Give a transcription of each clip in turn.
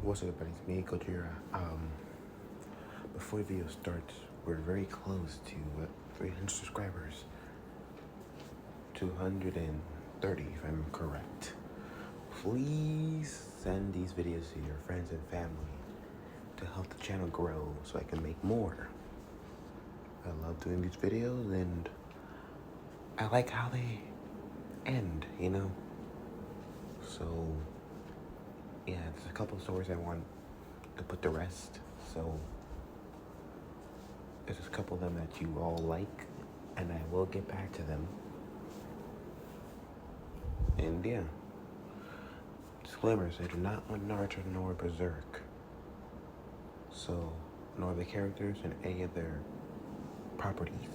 What's up, everybody? It's me, Gojira. Before the video starts, we're very close to 300 subscribers. 230, if I'm correct. Please send these videos to your friends and family to help the channel grow so I can make more. I love doing these videos and I like how they end, you know? So, yeah, there's a couple of stories I want to put the rest. So, there's a couple of them that you all like, and I will get back to them. And yeah, disclaimers, I do not want Naruto nor Berserk. So, nor the characters and any of their properties.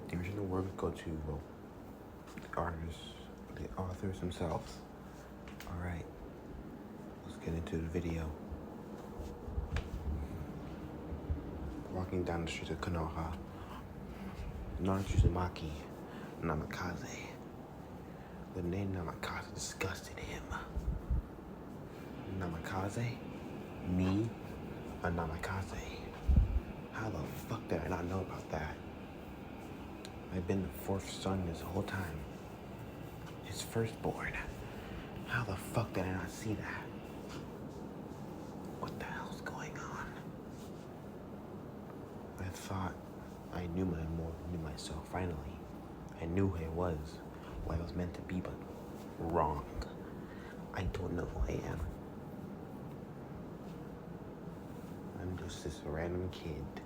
The original works go to the artists, the authors themselves. Alright, let's get into the video. Walking down the streets of Konoha, Naruto Uzumaki Namikaze. The name Namikaze disgusted him. Namikaze? Me? A Namikaze? How the fuck did I not know about that? I've been the fourth son this whole time. His firstborn. How the fuck did I not see that? What the hell's going on? I thought I knew myself finally. I knew who I was, what I was meant to be, but wrong. I don't know who I am. I'm just this random kid.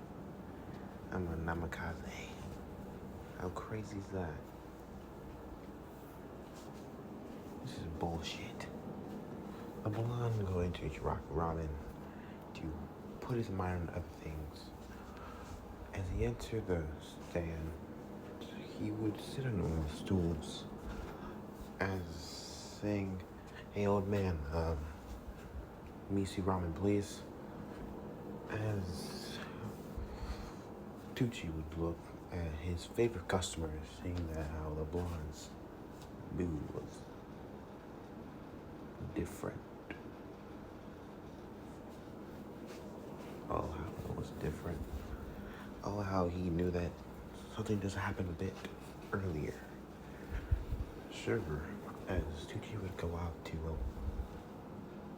I'm a Namikaze. How crazy is that? This is bullshit. A blonde going to ramen to put his mind on other things. As he entered the stand, he would sit on one of the stools as saying, "Hey old man, me see ramen please." As Tucci would look at his favorite customers, saying that how the blonde's mood was different. Oh, how it was different. Oh, how he knew that something just happened a bit earlier. Sure, as Tucci would go out to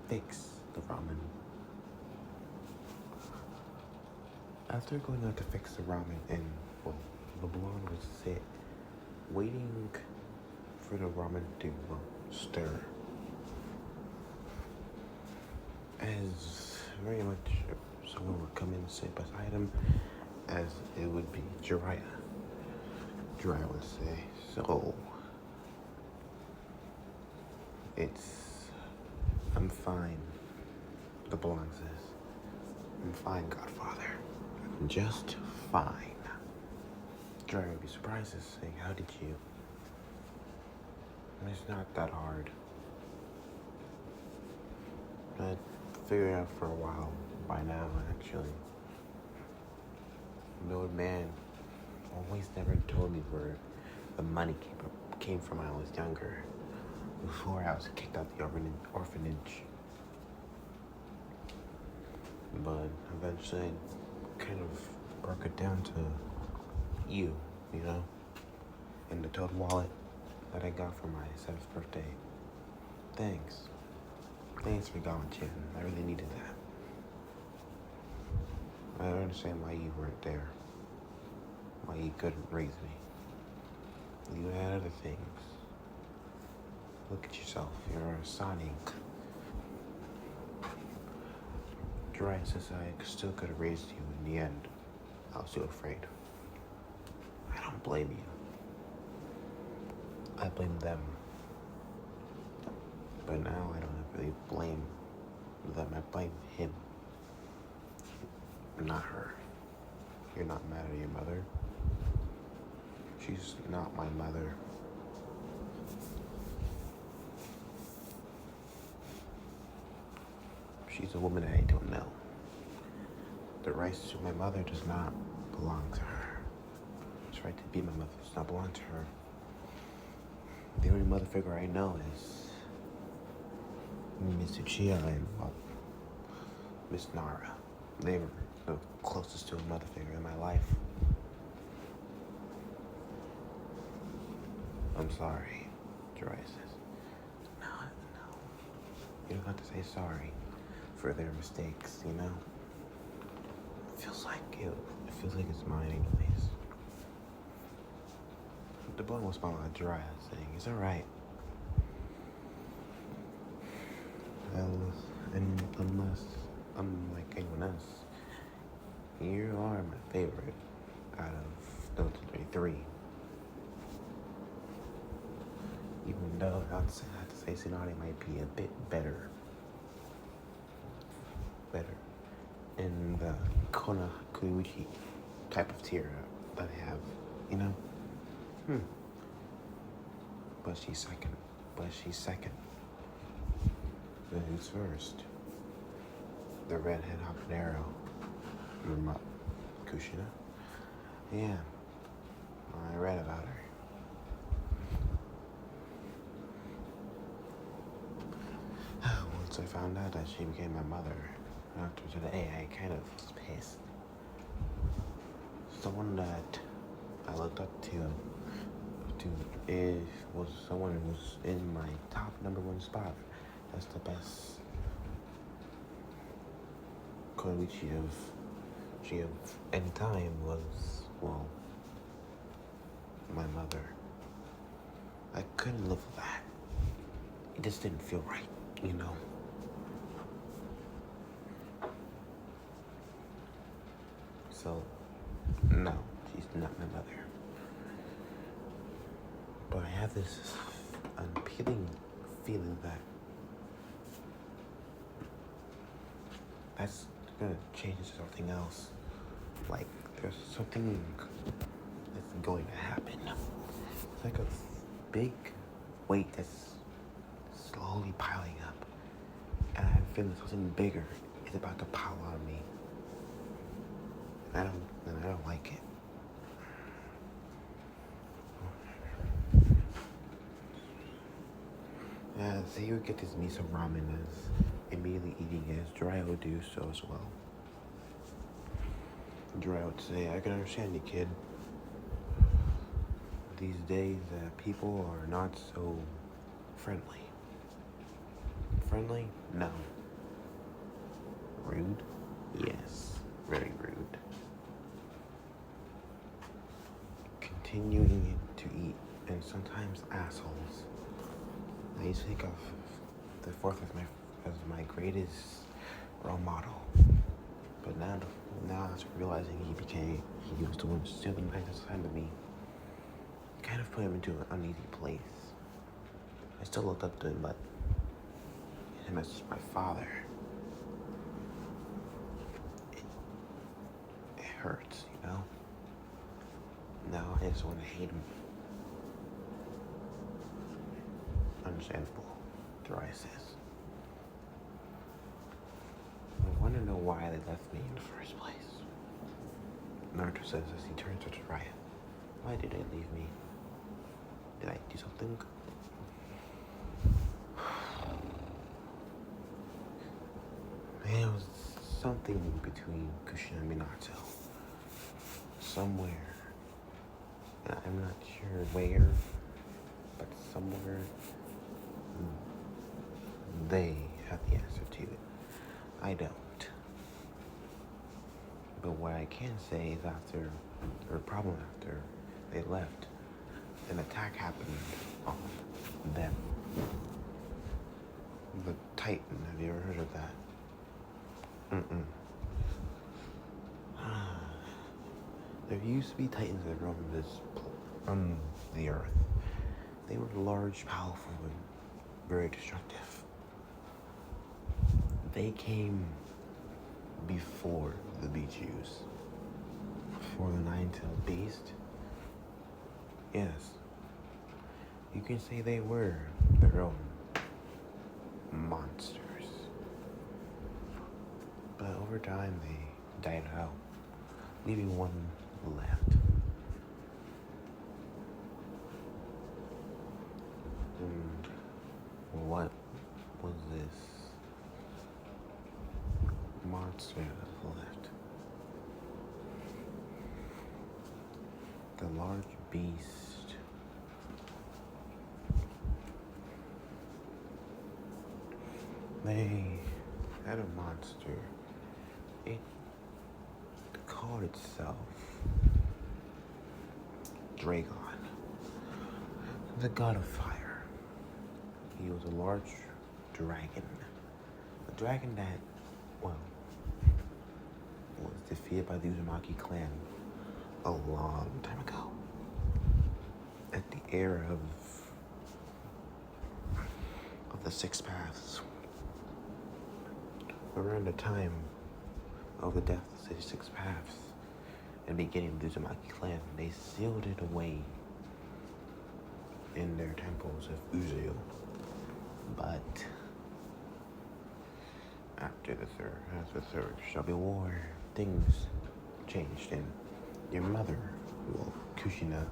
fix the ramen. After going out to fix the ramen, and the blonde would sit, waiting for the ramen to stir. As very much someone would come in and sit beside him, as it would be Jiraiya. Jiraiya would say, "So, I'm fine," the blonde says. "I'm fine, Godfather. I'm just fine." Jiraiya would be surprised and saying, "How did you?" And it's not that hard. I figured it out for a while by now, actually. The old man always never told me where the money came from when I was younger, before I was kicked out the orphanage. But eventually I kind of broke it down to you know, and the toad wallet that I got for my 7th birthday. Thanks for going, Chin. I really needed that. I don't understand why you weren't there. Why you couldn't raise me. You had other things. Look at yourself. You're a Sonic. Jiraiya says I still could have raised you in the end. I was too afraid. I don't blame you. I blame them. But now I don't really blame them. I blame him. Not her. You're not mad at your mother. She's not my mother. She's a woman I don't know. The rights to my mother does not belong to her. The right to be my mother does not belong to her. The only mother figure I know is Miss Uchiha, and Miss Nara. They were the closest to a mother figure in my life. I'm sorry, Jiraiya says. No. You don't have to say sorry for their mistakes, you know? It feels like it's mine anyways. The blow was small at Jiraiya saying, it's alright. And unlike anyone else, you are my favorite out of those 33. Even though I have to say Tsunade might be a bit better in the Kona Kuichi type of tier that I have, you know? But she's second. Then who's first? The redhead habanero. Kushina? Yeah. I read about her. Once I found out that she became my mother after today, I kind of was pissed. Someone that I looked up to was someone who was in my top #1 spot. That's the best Koichi of any time was, well, my mother. I couldn't live with that. It just didn't feel right, you know? So, no, she's not my mother. But I have this unappealing feeling that that's gonna change into something else. Like, there's something that's going to happen. It's like a big weight that's slowly piling up. And I have a feeling something bigger is about to pile on me. And I don't like it. As he would get his miso ramen as immediately eating it, as Jiraiya would do so as well. Jiraiya would say, I can understand you, kid. These days, people are not so friendly. Friendly? No. Rude? Yes. Very rude. Continuing to eat, and sometimes assholes. I used to think of the fourth as my greatest role model. But now after realizing he was the one stealing back the time of me, kind of put him into an uneasy place. I still looked up to him, but him as my father, it hurts, you know? Now I just want to hate him. Understandable, Jiraiya says. I want to know why they left me in the first place. Naruto says as he turns to Jiraiya. Why did they leave me? Did I do something? Man, it was something between Kushina and Minato. Somewhere. I'm not sure where, but somewhere they have the answer to it. I don't. But what I can say is after they left, an attack happened on them. The Titan, have you ever heard of that? There used to be Titans that roamed the earth. They were large, powerful, and very destructive. They came before the Bichus. Before the Nine-Tailed Beast. Yes. You can say they were their own monsters. But over time they died out, leaving one left. And what was this monster monster to the left. The large beast. They had a monster. It called itself Dragon, the god of fire. He was a large dragon. A dragon that, well, was defeated by the Uzumaki clan a long time ago. At the era of the Six Paths. Around the time of the death of the Six Paths and beginning of the Uzumaki clan, they sealed it away in their temples of Uzu. But after the third shall be war, things changed, and your mother, well, Kushina,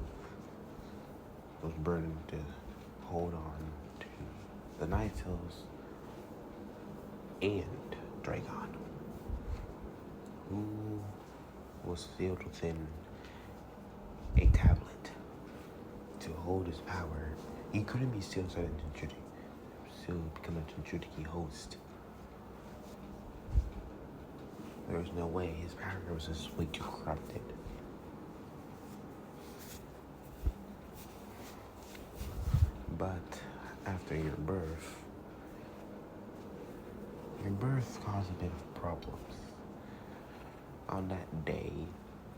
was burdened to hold on to the Night Hills and Dragon, who was sealed within a tablet to hold his power. He couldn't be sealed inside a Jinchuriki, sealed become a Jinchuriki host. There was no way. His power was just way too corrupted. But after your birth caused a bit of problems. On that day,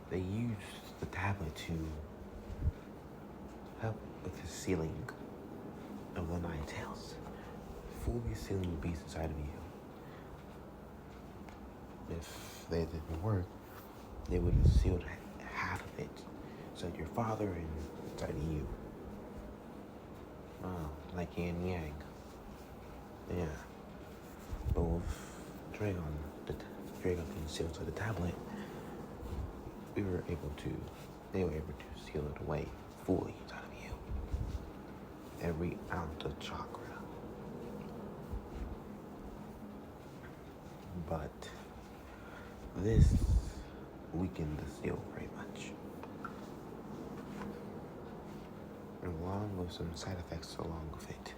they used the tablet to help with the sealing of the Nine Tails, fully sealing the beast inside of you. If they didn't work, they would have sealed half of it, inside your father and inside of you. Like yin and yang. Yeah. But with Dragon being sealed to the tablet, they were able to seal it away fully inside of you. Every ounce of chakra. But this weakened the seal very much, along with some side effects along with it.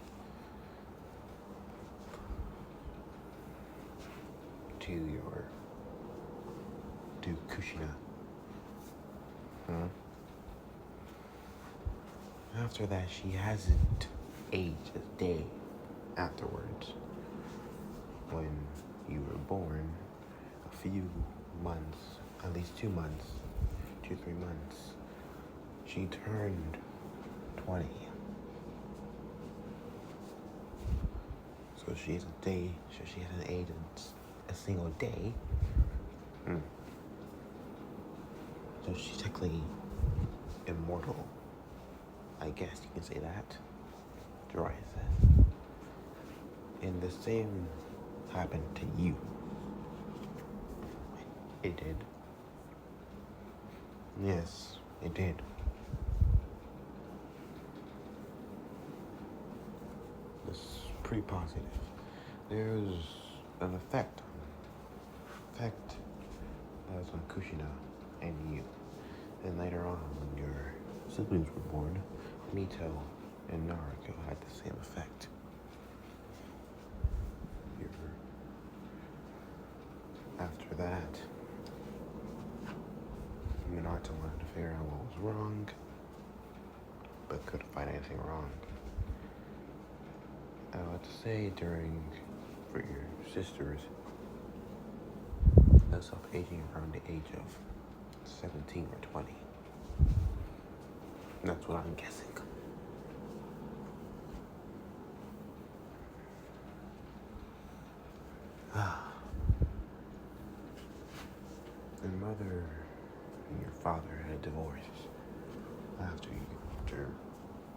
To Kushina. After that, she hasn't aged a day afterwards. When you were born, a few months, at least 2 months, 2-3 months, she turned 20. So she hasn't aged a single day. So she's technically immortal. I guess you can say that. Jiraiya says. And the same happened to you. It did. Yes, it did. It's pretty positive. There's an effect that was on Kushina and you. And later on, when your siblings were born, Mito and Naruto had the same effect. After that, Minato wanted to figure out what was wrong, but couldn't find anything wrong. I would say for your sisters, that's up aging around the age of 17 or 20. That's what I'm guessing. Your mother and your father had a divorce after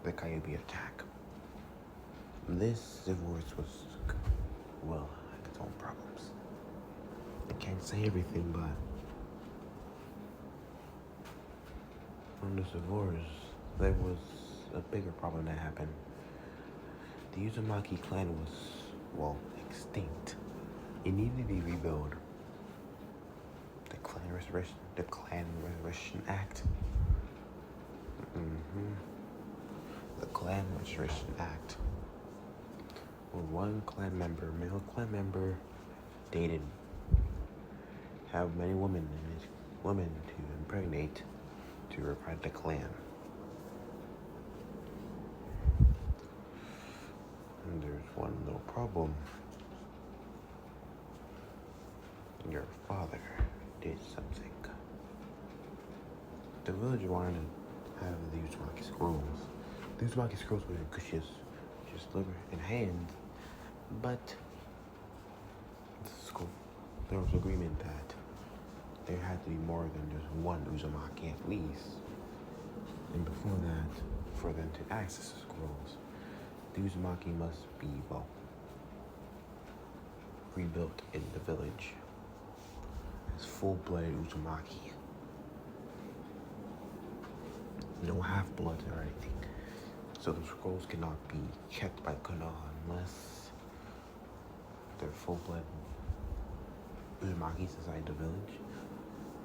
the Kyuubi attack. This divorce was, well, had its own problems. I can't say everything, but from this divorce, there was a bigger problem that happened. The Uzumaki clan was, well, extinct. It needed to be rebuilt. the Clan Restoration Act. The Clan Restoration Act. Where one male clan member, dated, have many women to impregnate to revive the clan. And there's one little problem. Your father did something. The village wanted to have the Uzumaki scrolls. The Uzumaki scrolls were just delivered in hand, but there was agreement that there had to be more than just one Uzumaki at least. And before that, for them to access the scrolls, the Uzumaki must be, rebuilt in the village as full-blooded Uzumaki. No half-bloods or anything. So the scrolls cannot be kept by Konoha unless they're full-blood Uzumakis inside the village.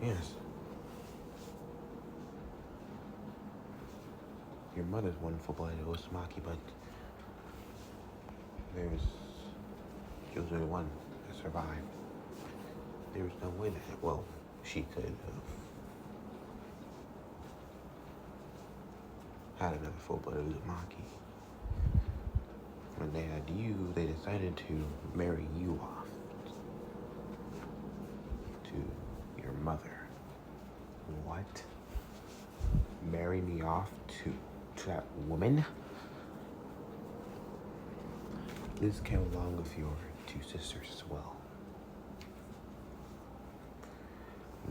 Yes. Your mother's one full-blooded Uzumaki, but she was the one that survived. There was no way that, she could have had another full-blooded Uzumaki. When they had you, they decided to marry you off to your mother. What? Marry me off to that woman? This came along with your two sisters as well.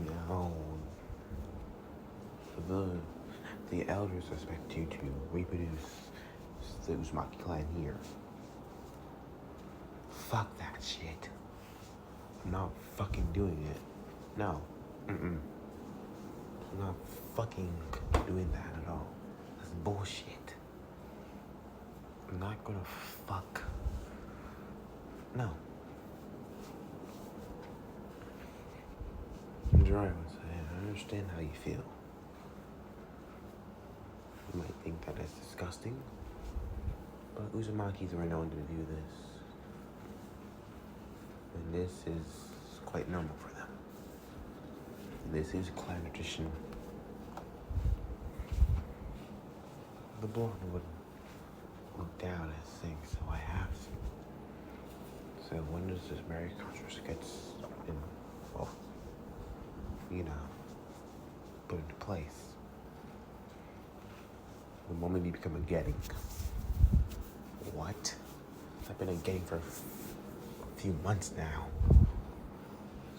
Now, the elders expect you to reproduce the Uzumaki clan here. Fuck that shit. I'm not fucking doing it. No. I'm not fucking doing that at all. That's bullshit. I'm not gonna fuck. No. Jiraiya would say, I understand how you feel. You might think that it's disgusting, but Uzumakis were known to do this. And this is quite normal for them. This is clan tradition. The blonde would look down at things, so I have to. So when does this marriage contract gets put into place? The moment you become a getting. What? I've been a getting for a few months now.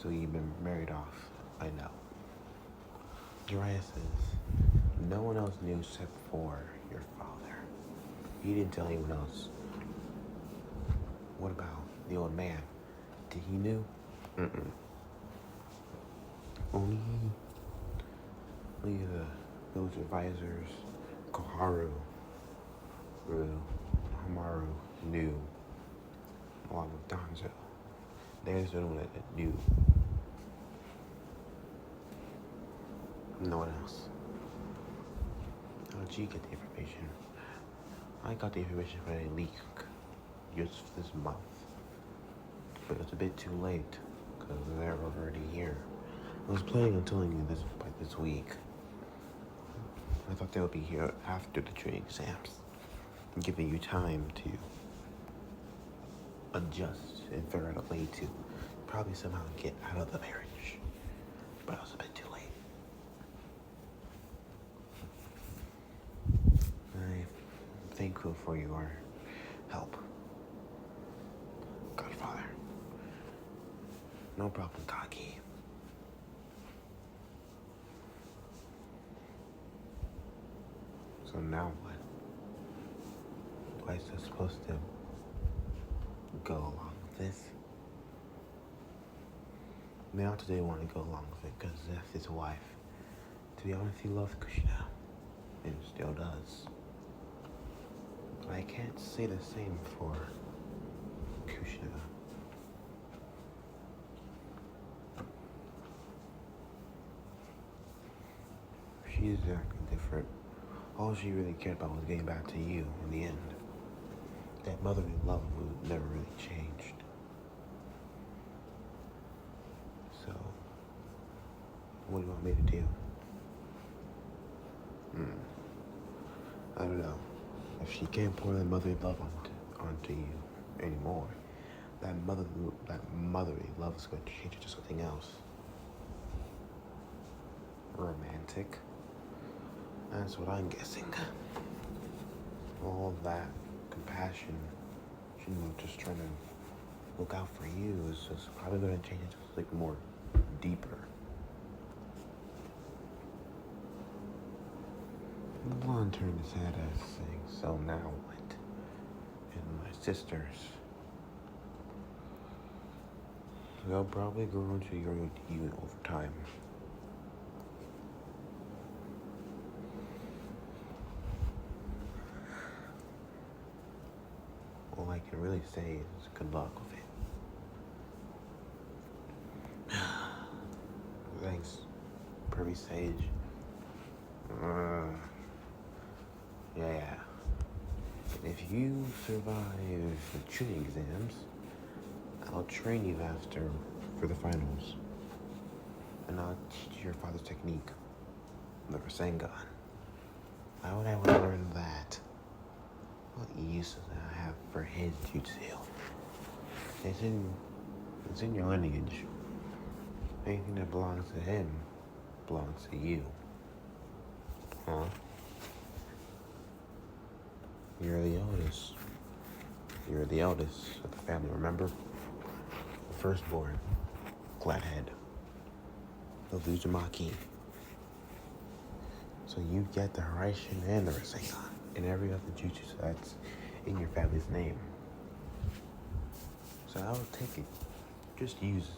So you've been married off. I know. Jiraiya says, no one else knew except for your father. He didn't tell anyone else. What about the old man? Did he knew? Only the village advisors, Koharu, Hamaru knew, along with Danzo. There's no one that knew. No one else. How did you get the information? I got the information from a leak just this month. But it's a bit too late, because they're already here. I was planning on telling you this by this week. I thought they would be here after the training exams, giving you time to adjust and figure out a way to probably somehow get out of the marriage. But I was a bit too late. I'm thankful for your help, Godfather. No problem, Kaki. So now what? Was I supposed to go along with this? Now today I want to go along with it because that's his wife. To be honest, he loves Kushina and still does. But I can't say the same for Kushina. she's acting different. All she really cared about was getting back to you in the end. That motherly love never really changed. So, what do you want me to do? I don't know. If she can't pour that motherly love onto you anymore, that motherly love is going to change into something else. Romantic. That's what I'm guessing. All that compassion, just trying to look out for you is just probably going to change into something more deeper. The blonde turned his head as saying, "So now what?" And my sisters, they'll probably grow into you over time. All I can really say is good luck with it. Thanks, Pervy Sage. Yeah. If you survive the tuning exams, I'll train you faster for the finals. And I'll teach you your father's technique, the Rasengan. Why would I want to learn that? What use does I have for his jutsu? It's in your lineage. Anything that belongs to him belongs to you. Huh? You're the eldest. You're the eldest of the family, remember? The firstborn. Gladhead. The Uzumaki. So you get the Haraishin and the Rasengan and every other jutsu that's in your family's name. So I would take it. Just use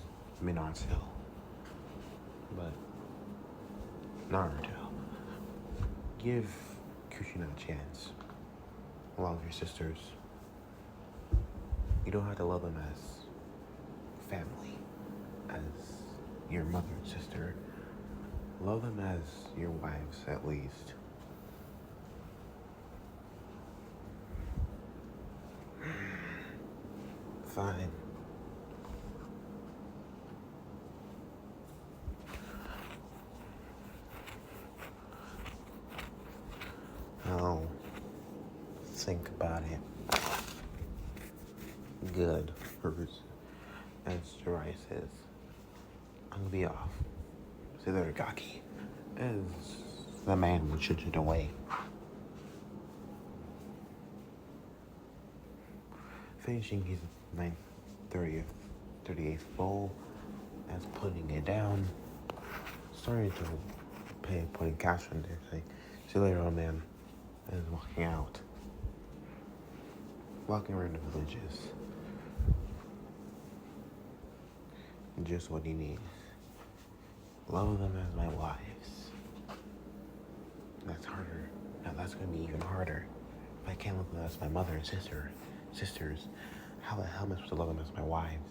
Minato. But Naruto. Give Kushina a chance. Along with your sisters. You don't have to love them as family, as your mother and sister. Love them as your wives, at least. Fine. I'll think about it. Good. As Jirai says, I'm gonna be off. Gaki, as the man would shoot it away. Finishing his 38th bowl, as putting it down, starting to putting cash in there, saying, "See you later, old man," and walking out. Walking around the villages. Just what he needs. Love them as my wives. That's harder. Now that's gonna be even harder. If I can't love them as my mother and sisters, how the hell am I supposed to love them as my wives?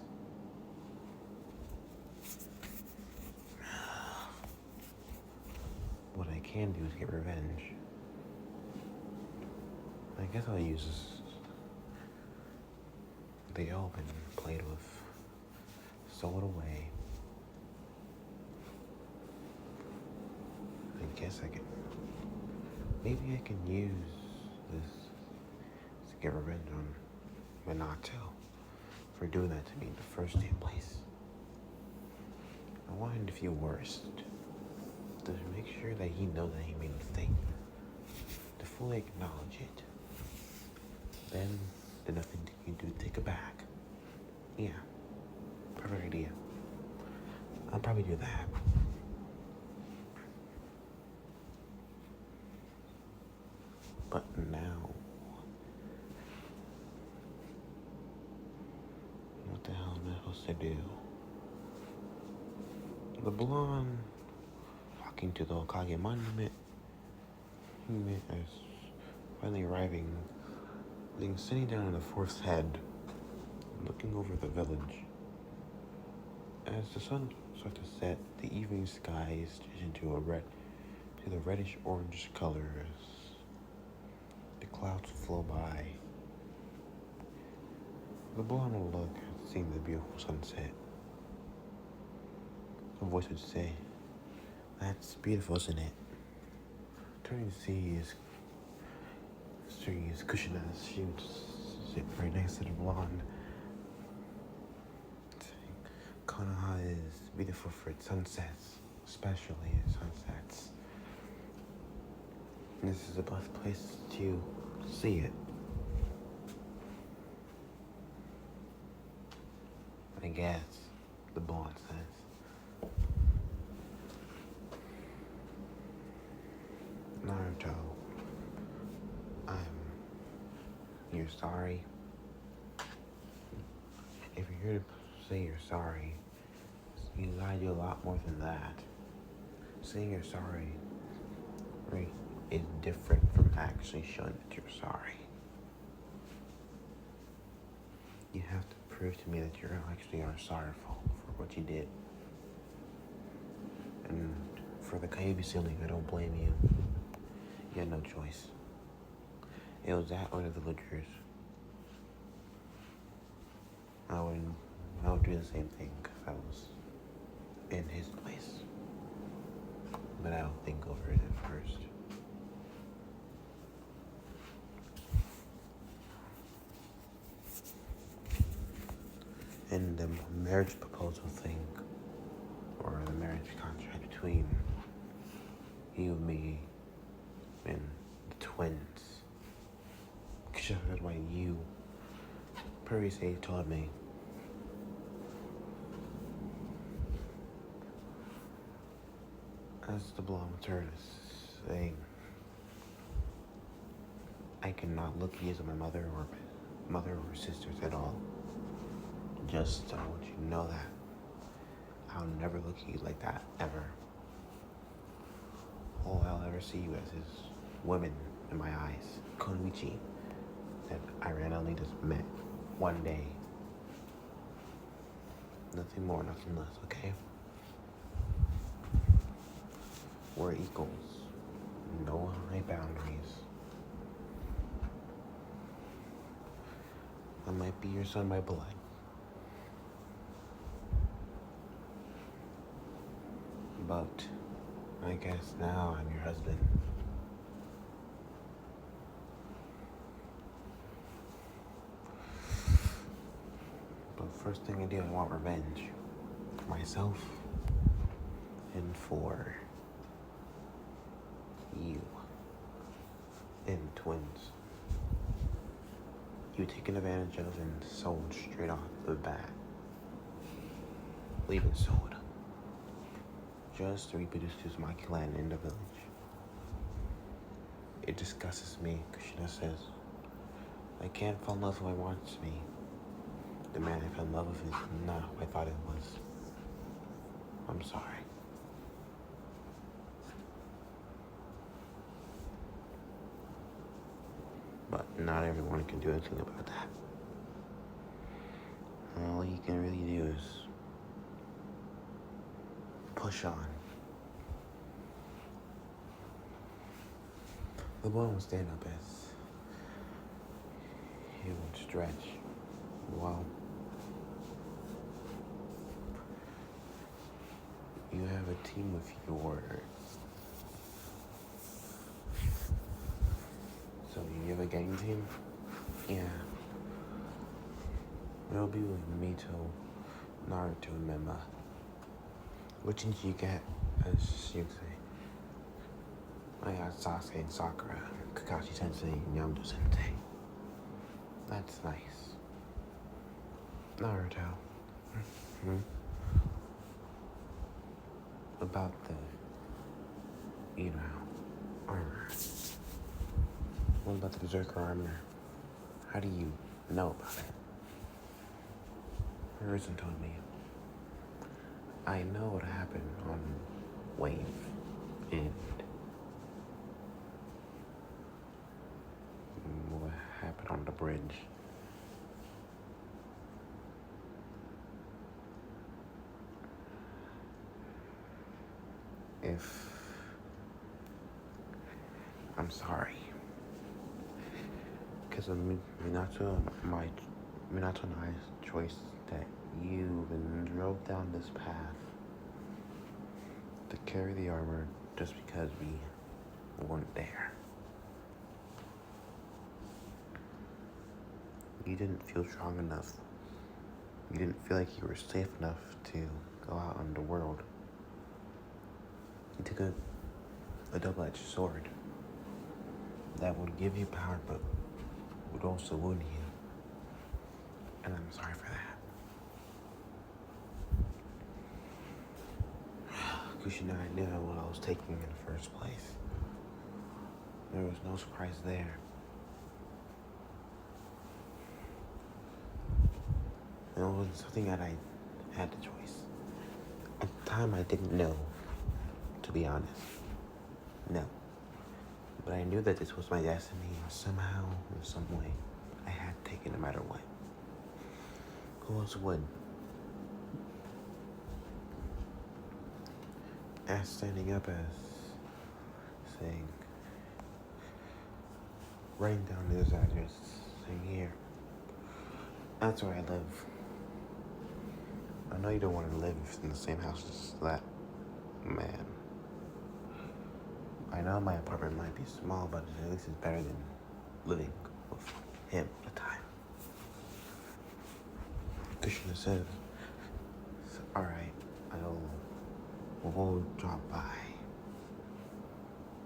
What I can do is get revenge. I guess I'll use the open played with, sold away. I guess maybe I can use this to get revenge on Minato for doing that to me in the first damn place. I want him to feel worse, to make sure that he knows that he made a mistake, to fully acknowledge it. Then there's nothing you can do to take it back. Yeah, perfect idea. I'll probably do that. But now, what the hell am I supposed to do? The blonde walking to the Hokage monument is finally arriving, sitting down on the fourth head, looking over the village. As the sun starts to set, the evening sky is changed into a red, to the reddish orange colors. The clouds will flow by. The blonde will look at seeing the beautiful sunset. A voice would say, "That's beautiful, isn't it?" Turning to see his cushion as she would sit right next to the blonde. Konoha is beautiful for its sunsets, especially its sunsets. This is the best place to see it. I guess, the blonde says. Naruto, you're sorry. If you're here to say you're sorry, you gotta do a lot more than that. Saying you're sorry is different from actually showing that you're sorry. You have to prove to me that you actually are sorrowful for what you did. And for the Kyuubi ceiling, I don't blame you. You had no choice. It was that or the villagers. I would do the same thing if I was in his place. But I would think over it at first. And the marriage proposal thing, or the marriage contract between you, me, and the twins. Because that's why you previously told me as the blonde turned saying, I cannot look at you as my mother or sisters at all. Just I want you to know that I'll never look at you like that ever. All I'll ever see you as is women in my eyes, Konoichi, that I randomly just met one day. Nothing more, nothing less, okay? We're equals. No high boundaries. I might be your son by blood. But I guess now I'm your husband. But first thing I do, I want revenge. For myself and for you and twins. You were taken advantage of and sold straight off the bat. Leaving sold. Just to reproduce his my clan in the village. It disgusts me, Kushina says. I can't fall in love with who I wants me. The man I fell in love with is not who I thought it was. I'm sorry. But not everyone can do anything about that. All you can really do is push on. The boy won't stand up as he won't stretch. Well, you have a team with your. So you have a gang team? Yeah. It'll be with Mito, Naruto, and Mema. Which did you get, as you say? I got Sasuke and Sakura, Kakashi Sensei, and Yamato Sensei. That's nice. Naruto. About the, armor. What about the berserker armor? How do you know about it? Harrison told me. I know what happened on Wave and what happened on the bridge. If I'm sorry. Because of Minato and I's choice that you even drove down this path to carry the armor just because we weren't there. You didn't feel strong enough. You didn't feel like you were safe enough to go out in the world. You took a double-edged sword that would give you power but would also wound you. And I'm sorry for that. Kushina, I knew what I was taking in the first place. There was no surprise there. It was something that I had the choice. At the time, I didn't know, to be honest. No. But I knew that this was my destiny somehow, in some way. I had to take it no matter what. Who else would? As standing up as saying, writing down his address, saying here. That's where I live. I know you don't want to live in the same house as that man. I know my apartment might be small, but at least it's better than living with him at the time. Kushina says, alright, we'll drop by.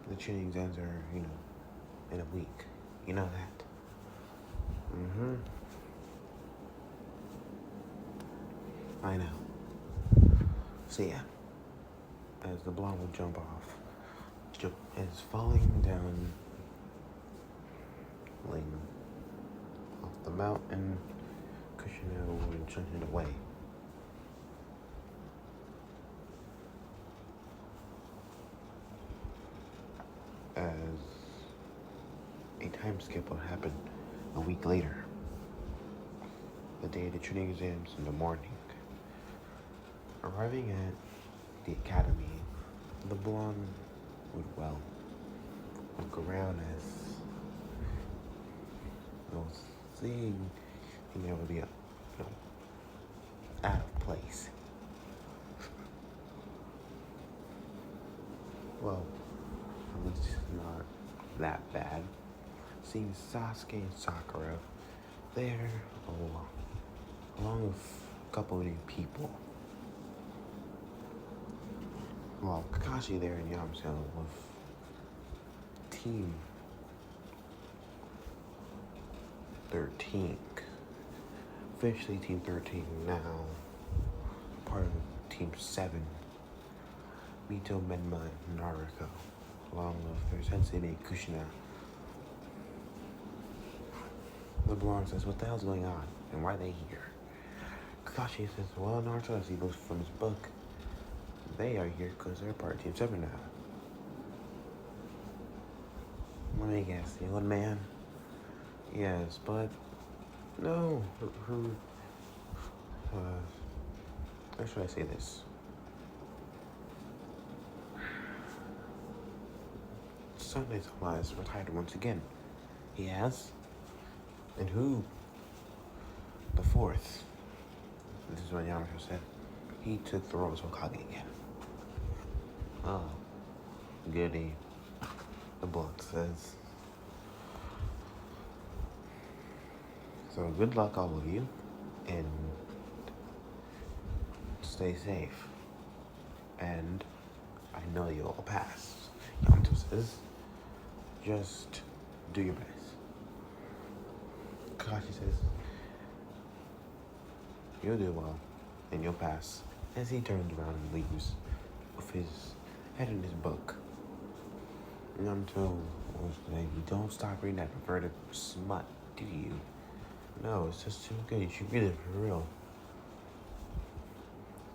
The training exams are, in a week. You know that? Mm-hmm. I know. So yeah, as the blonde would jump off, is falling down, laying off the mountain, Kushina would jump it away. As a time skip would happen a week later, the day of the training exams in the morning. Arriving at the academy, the blonde would, look around as seeing being able to be out of place. Well, it was not that bad. Seeing Sasuke and Sakura there, along with a couple of new people. Well, Kakashi there in Yamcha with Team 13. Officially Team 13 now. Part of Team 7. Mito, Menma, and Naruto. Along with their sensei named Kushina. The blonde says, what the hell's going on? And why are they here? Kakashi says, well, Naruto, as he looks from his book, they are here because they're part of Team 7 now. Let me guess, the old man? Yes, but no. How should I say this? Sunday Sama is retired once again. He has? And who? The fourth. This is what Yamato said. He took the role as Hokage again. Oh, goody. The book says. So good luck, all of you, and stay safe. And I know you'll all pass. Yamato says, just do your best. Kakashi says, you'll do well, and you'll pass. As he turns around and leaves with his head in his book. Naruto was like, you don't stop reading that perverted smut, do you? No, it's just too good. You should read it for real.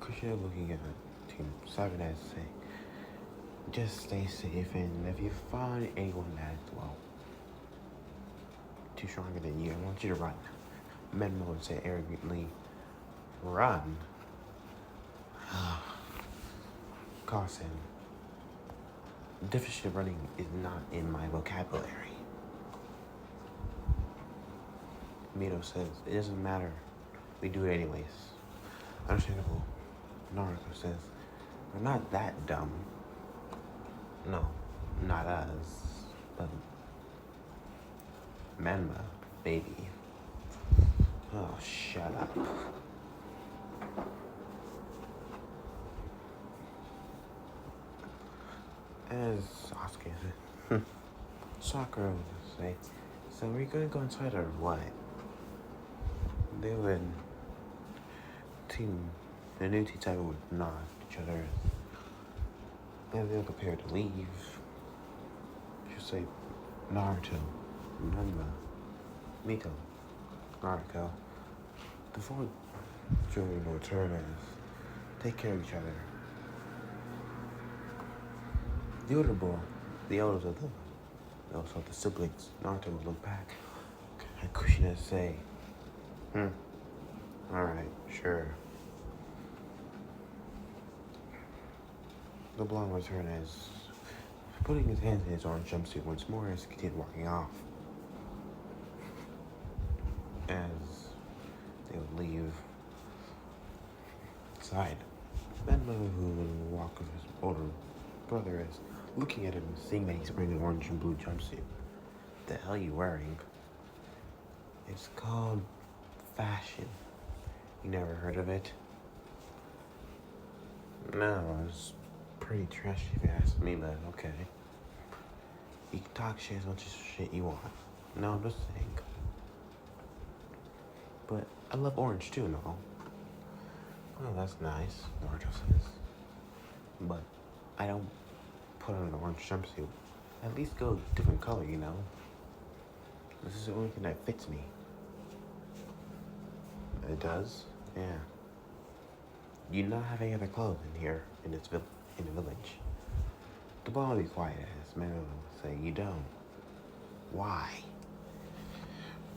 Kushina looking at Team 7 as saying, just stay safe, and if you find anyone that's, too stronger than you, I want you to run. Menmo would say arrogantly, run? Caution. definition of running is not in my vocabulary. Mito says, it doesn't matter. We do it anyways. Understandable. Naruto says, we're not that dumb. No, not us. But Menma, baby. Oh, shut up. As Sasuke said, Sakura would say, so are you gonna go inside or what? They would the new team type would nod at each other and they'll prepare to leave. She'll say, Naruto, Menma, Mito, Naruto. The four children will return as take care of each other. The older boy, the elders of the siblings, Naruto would look back at Kushina and say, alright, sure. The blonde returned as putting his hands in his orange jumpsuit once more as he continued walking off. As they would leave inside, Menma, who would walk with his older brother, is looking at him, seeing that he's wearing an orange and blue jumpsuit. The hell are you wearing? It's called fashion. You never heard of it? No, it's pretty trashy if you ask me, but okay. You can talk shit as much as shit you want. No, I'm just saying. But I love orange too, no? Oh, that's nice, Naruto says. But I don't put on an orange jumpsuit. At least go a different color, you know? This is the only thing that fits me. It does? Yeah. You do not have any other clothes in here, in the village. The ball will be quiet as Mero will say, you don't. Why?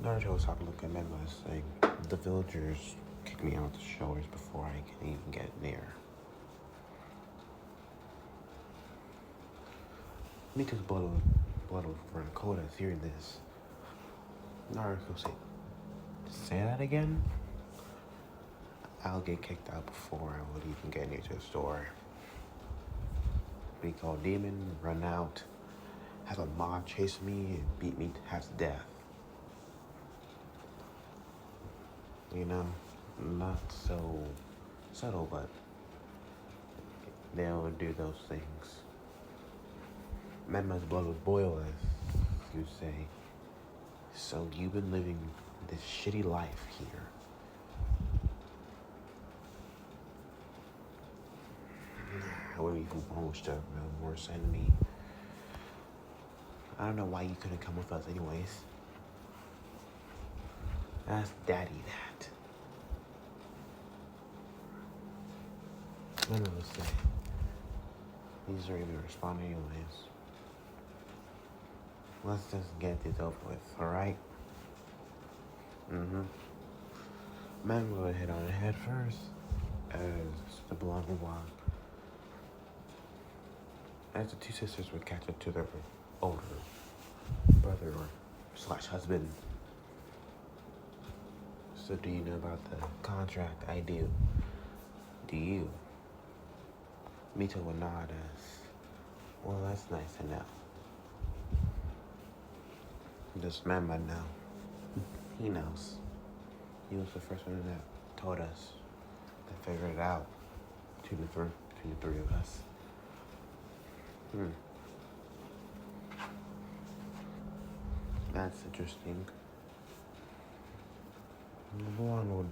Naruto was talking to look at Menma saying, the villagers kick me out the shoulders before I can even get near. Mito's blood will run cold as hearing this. Naruto said, say that again? I'll get kicked out before I would even get near to the store. Be called demon, run out, have a mob chase me and beat me half to death. You know, not so subtle, but they'll do those things. Menma's blood would boil, as you say. So you've been living this shitty life here. I would even almost a worse enemy. I don't know why you couldn't come with us anyways. Ask Daddy that. None of us say. These are even responding anyways. Let's just get this over with, alright? Men will hit on the head first as the blonde would walk. As the two sisters would catch up to their older brother or / husband. So do you know about the contract? I do. Do you? Mito would nod as, well, that's nice to know. This man by now, he knows. He was the first one that told us, that figured it out, between the three of us. That's interesting. The blonde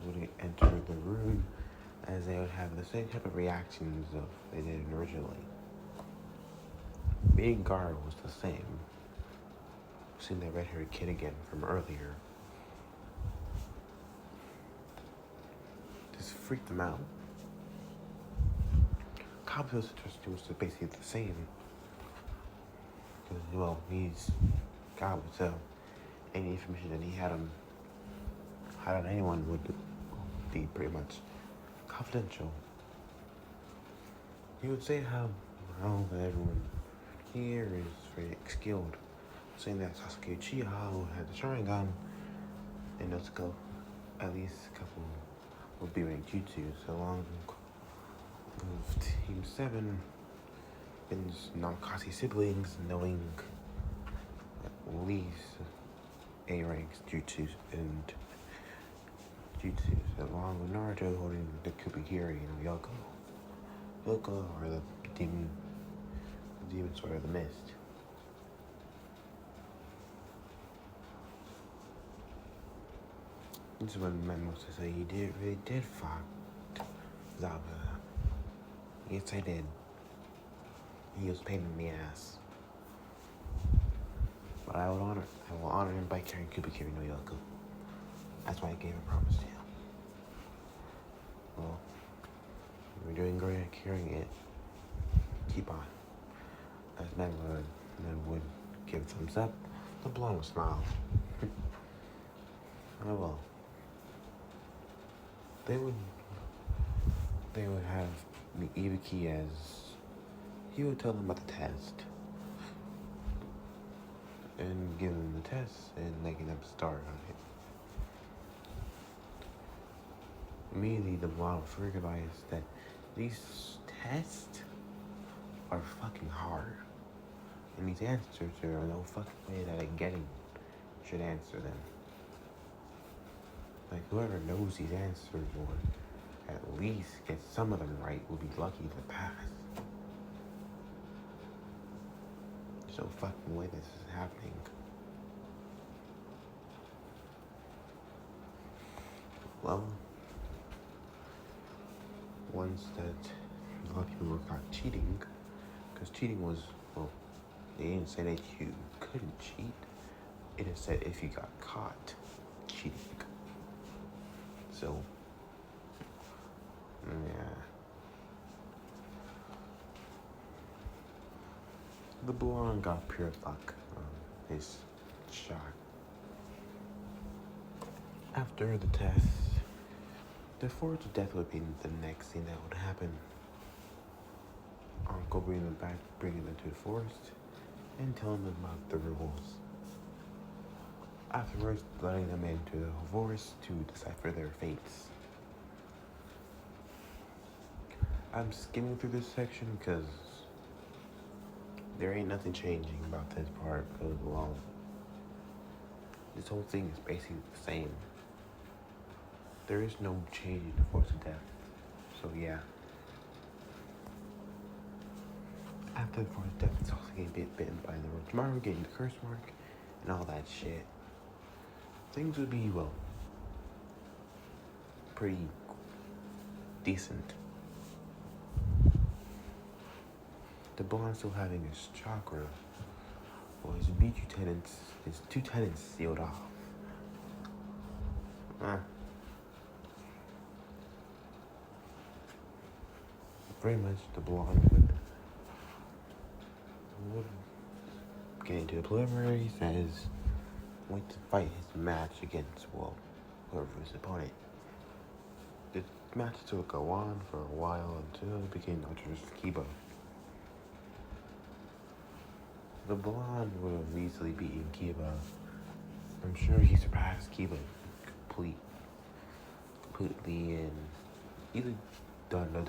would enter the room as they would have the same type of reactions of they did originally. Being Gar was the same. Seeing that red-haired kid again from earlier. Just freaked them out. Kabuto's interesting was basically the same. Because, well, he's Kabuto. Any information that he had on anyone would be pretty much confidential. He would say how know that everyone here is very skilled, saying that Sasuke Uchiha, who had the Sharingan, and Natsuko, at least a couple would be ranked jutsus, along with Team 7 and his Namikaze siblings, knowing at least A ranks jutsus and jutsus, along with Naruto holding the Kubikiri and Yoko. Yoko, or the demon sword of the mist. This is when Menmosa said he really did fuck Zabuza. Yes, I did. He was a pain in the ass. But I will honor him by carrying Kubikiri no Yoko. That's why I gave a promise to him. Well, you're doing great at carrying it. Keep on. As Ned would give a thumbs up, the blonde would smile. Oh well. They would have Ibiki as he would tell them about the test and give them the test and making them start on it. Immediately the blonde would realize that these tests are fucking hard. And these answers, there are no fucking way that a getting should answer them. Like, whoever knows these answers or at least get some of them right will be lucky to pass. There's no fucking way this is happening. Well, once that a lot of people were caught cheating, because cheating was, well, they didn't say that you couldn't cheat. It just said if you got caught cheating. So, yeah. The blonde got pure luck on his shot. After the test, the force of death would be the next thing that would happen. Uncle bringing them back, bringing them to the forest, and telling them about the rules. Afterwards, letting them into the forest to decipher their fates. I'm skimming through this section because there ain't nothing changing about this part because, well, this whole thing is basically the same. There is no change in the force of death. So, yeah. After the force of death, it's also getting bitten by the Orochimaru, getting the curse mark, and all that shit. Things would be, well, pretty decent. The blonde still having his chakra, or his his two tenants sealed off. Pretty much the blonde would get into the preliminaries as went to fight his match against, well, whoever his opponent. The match would go on for a while until it became Ultra's Kiba. The blonde would have easily beaten Kiba. I'm sure he surpassed Kiba completely in either the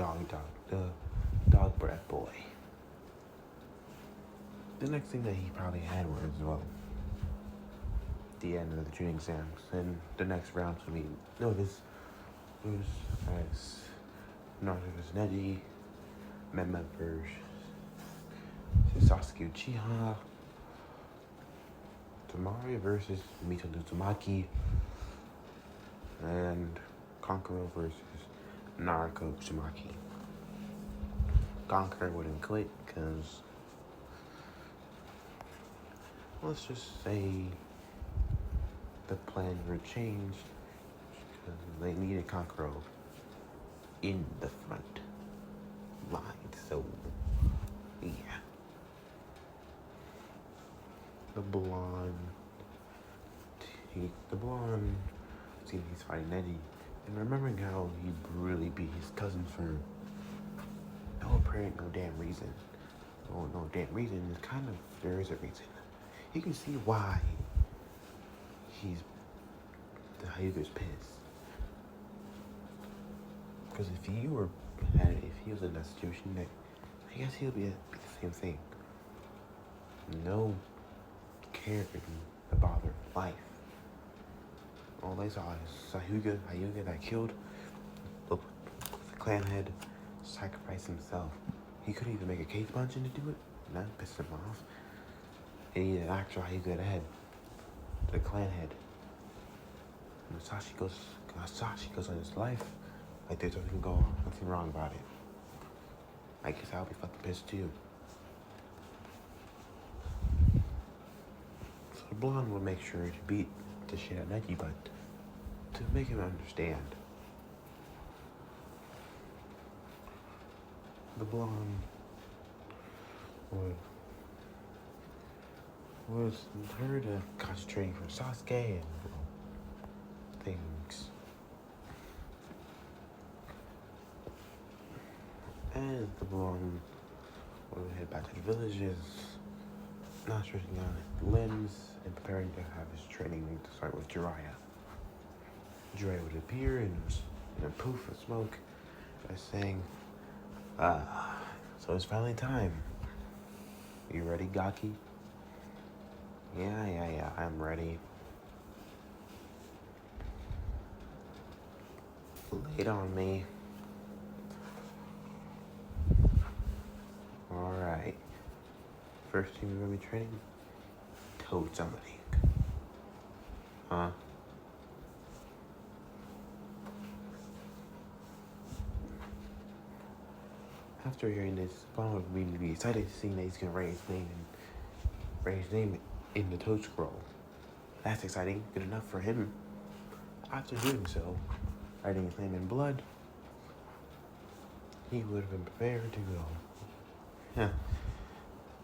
dog breath boy. The next thing that he probably had was, well, the end of the June exams, and the next round to be noticed was as Naruto vs. Neji, Mema vs. Sasuke Uchiha, Tamari versus Mito Uzumaki, and Kankuro versus Naruto Uzumaki. Kankuro wouldn't click because, let's just say, the plan would change because they needed Kankuro in the front line. So, yeah. The blonde, seeing he's fighting Neji, and remembering how he brutally beat his cousin for no apparent, no damn reason. Oh, no damn reason. It's kind of, there is a reason. You can see why the Hyuga's pissed. Because if he was in that situation, I guess he'll be the same thing. No care about their life. All they saw is Hyuga that killed the clan head, sacrificed himself. He couldn't even make a case punching to do it. And that pissed him off. And he needed an actual Hyuga head, the clan head. And Sashi goes on his life like there's nothing wrong about it. I guess I'll be fucking pissed too. So the blonde will make sure to beat the shit out of Neji, but to make him understand. The blonde was her to concentrating for Sasuke and things. And the blonde will head back to the villages, not stretching out his limbs and preparing to have his training to start with Jiraiya. Jiraiya would appear in a poof of smoke, saying, so it's finally time. You ready, Gaki? Yeah, I'm ready. Lay it on me. Alright. First thing we're gonna be training? Toad summoning. Huh? After hearing this, Spawn would immediately be excited to see that he's gonna write his name in the Toad Scroll. That's exciting, good enough for him. After doing so, writing his name in blood, he would have been prepared to go.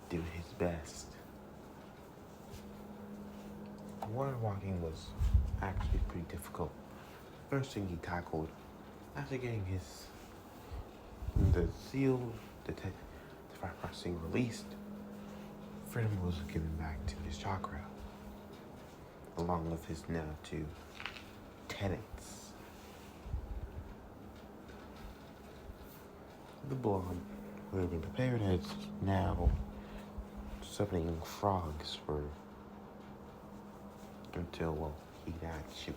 Do his best. Water walking was actually pretty difficult. First thing he tackled, after getting the seal, the fire processing released, freedom was given back to his chakra, along with his now two tenets. The blonde would have been prepared as now summoning frogs until he'd actually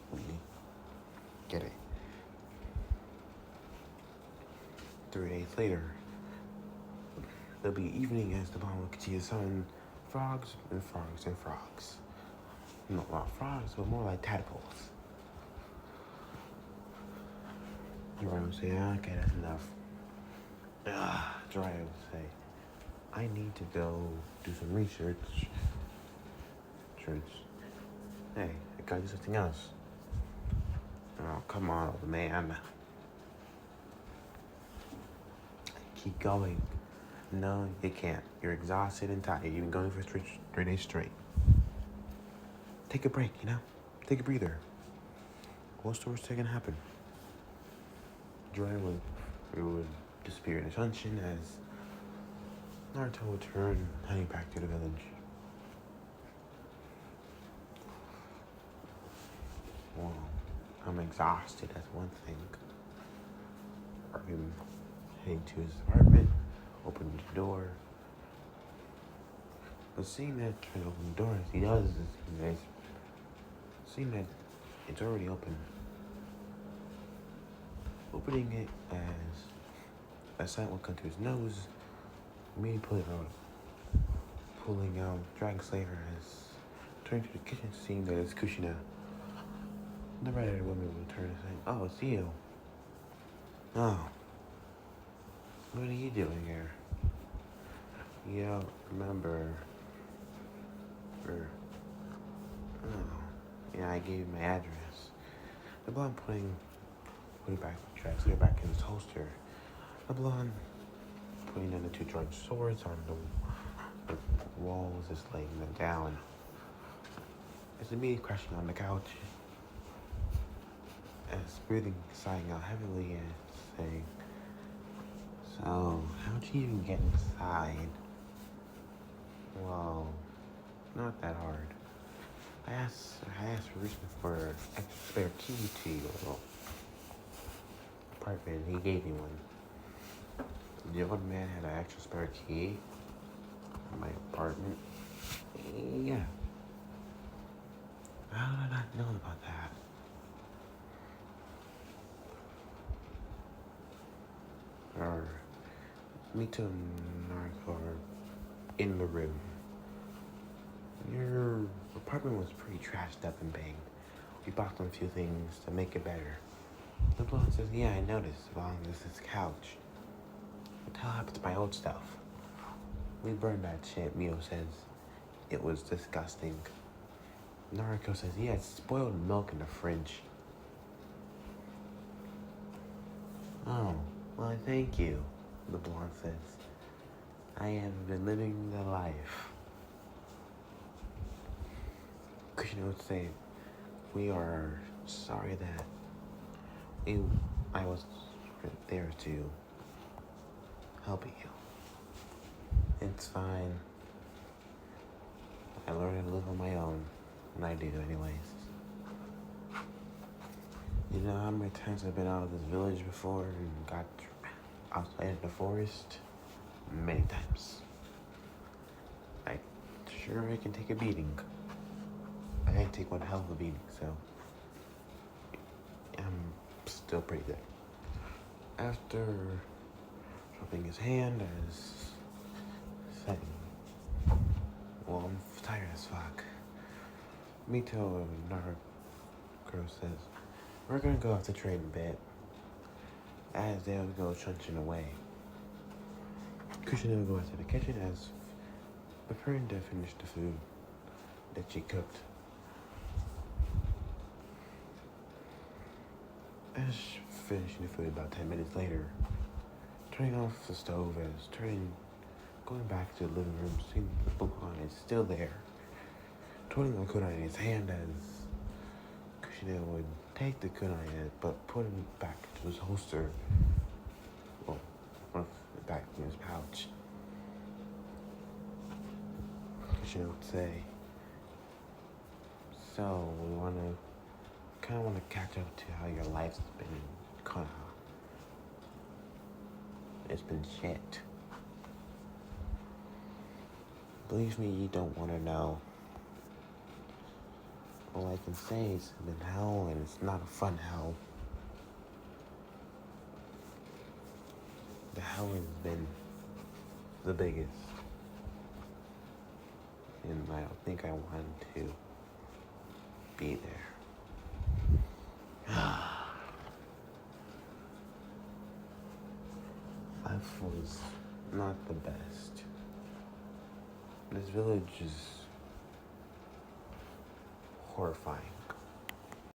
get it. 3 days later, there'll be evening as the bomb will continue to summon frogs and frogs and frogs. No, not frogs, but more like tadpoles. Jiraiya would say, okay, that's enough. Jiraiya would say, I need to go do some research. Hey, I gotta do something else. Oh, come on, old man. Keep going. No, you can't. You're exhausted and tired. You've been going for 3 days straight. Take a break, Take a breather. What's the worst that can happen? Jiraiya would disappear in the sunshine as Naruto would turn, heading back to the village. Well, I'm exhausted, that's one thing. I'm heading to his apartment, opening the door. But seeing that, trying to open the door, as he does, seeing that it's already open. Opening it as a sight will come to his nose, immediately pulling out Dragon Slayer as turning to the kitchen, seeing that it's Kushina. The red-haired woman will turn and say, oh, it's you. Oh. What are you doing here? You don't remember. Yeah, I gave you my address. The blonde putting back Dragon Slayer back in his holster. The blonde putting down the two jointed swords on the walls, just laying them down. It's immediately crashing on the couch. As breathing, sighing out heavily, and saying, so, how'd you even get inside? Well, not that hard. I asked recently for an extra spare key to your little apartment. He gave me one. The old man had an extra spare key in my apartment. Yeah. How did I not know about that? Or me too and Naruto are in the room. Your apartment was pretty trashed up and banged. We bought them a few things to make it better. The blonde says, yeah, I noticed, as long as this couch. What the hell happened to my old stuff? We burned that shit, Mio says. It was disgusting. Naruto says, yeah, it's spoiled milk in the fridge. Oh, well, thank you, the blonde says. I have been living the life. Kushina would say, we are sorry that I was there to help you. It's fine. I learned to live on my own, and I do anyways. You know how many times I've been out of this village before and got outside in the forest? Many times. I can take a beating. I can take one hell of a beating, so I'm still pretty good. After dropping his hand as saying, well, I'm tired as fuck. Mito and Naruto says, we're gonna go out to trade a bit. As they'll go trunching away. Kushina will go out to the kitchen as preparing to finish the food that she cooked. As finishing the food about 10 minutes later, turning off the stove as going back to the living room, seeing the kunai is still there. Twirling the kunai in his hand as Kushina would take the kunai but put it back to his holster. Well, back in his pouch. Kushina would say, so we kind of want to catch up to how your life's been in Konoha. It's been shit. Believe me, you don't want to know. All I can say is it's been hell, and it's not a fun hell. The hell has been the biggest. And I don't think I want to be there. Life was not the best. This village is horrifying.